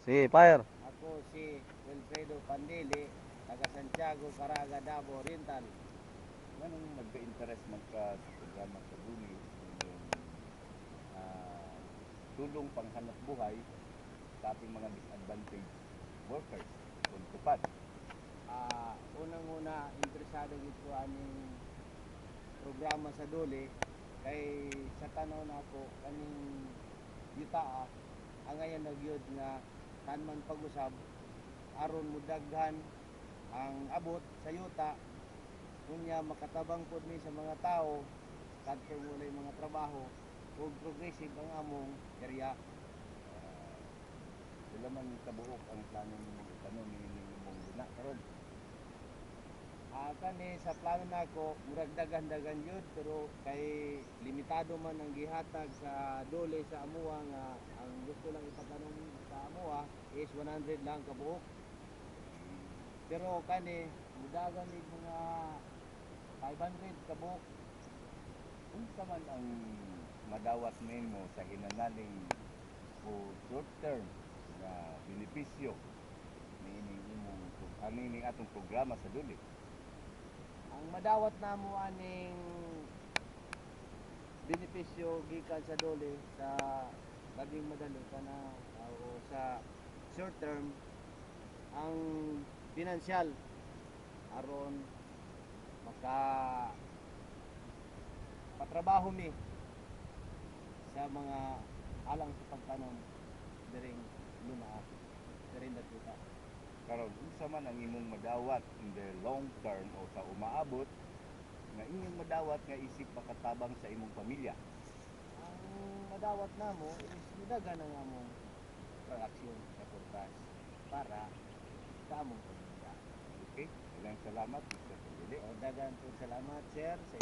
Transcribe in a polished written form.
Sige, fire. Ako si Wilfredo Pandili, taga Santiago, Caraga, Davao Oriental. Anong nagka-interest magka sa programa sa Duli yung tulong panghanap buhay sa ating mga disadvantaged workers kung tupad? Unang-una, interesado dito aning programa sa Dole kay sa tanaw na ako kaning yuta ang ngayon nagyod nga kanman pag-usab aron mudaghan ang abot sa yuta kunya makatabang pod ni sa mga tao kadto mulay mga trabaho ug progressive ang among area. Sila man kabuok ang plano ng itanom ni mong luna karon. Kani sa plano nako murag dagan-dagan yun pero kay limitado man ang gihatag sa dole sa amuha nga ang gusto lang ipatanom sa amuha is 100 lang kabuok. Pero kani mudagan ni mga 500 kabuok. Unsa man ang madawat nimo sa hinanaling o short term na benepisyo niining imong ning atong programa sa Duli? Ang madawat namo aning benepisyo gikan sa dole sa labing madali kana o sa short term ang pinansyal aron maka patrabaho mi sa mga alang sa pagtanom diring luna diring datuta. Karon unsa man ang imong madawat in the long term o sa umaabot nga inyong madawat nga isip makatabang sa imong pamilya? Ang madawat namo is nidagan ang among production sa purpose para sa among pamilya. Okay? Daghang salamat Mr. Pandili. O dagan po salamat sir sa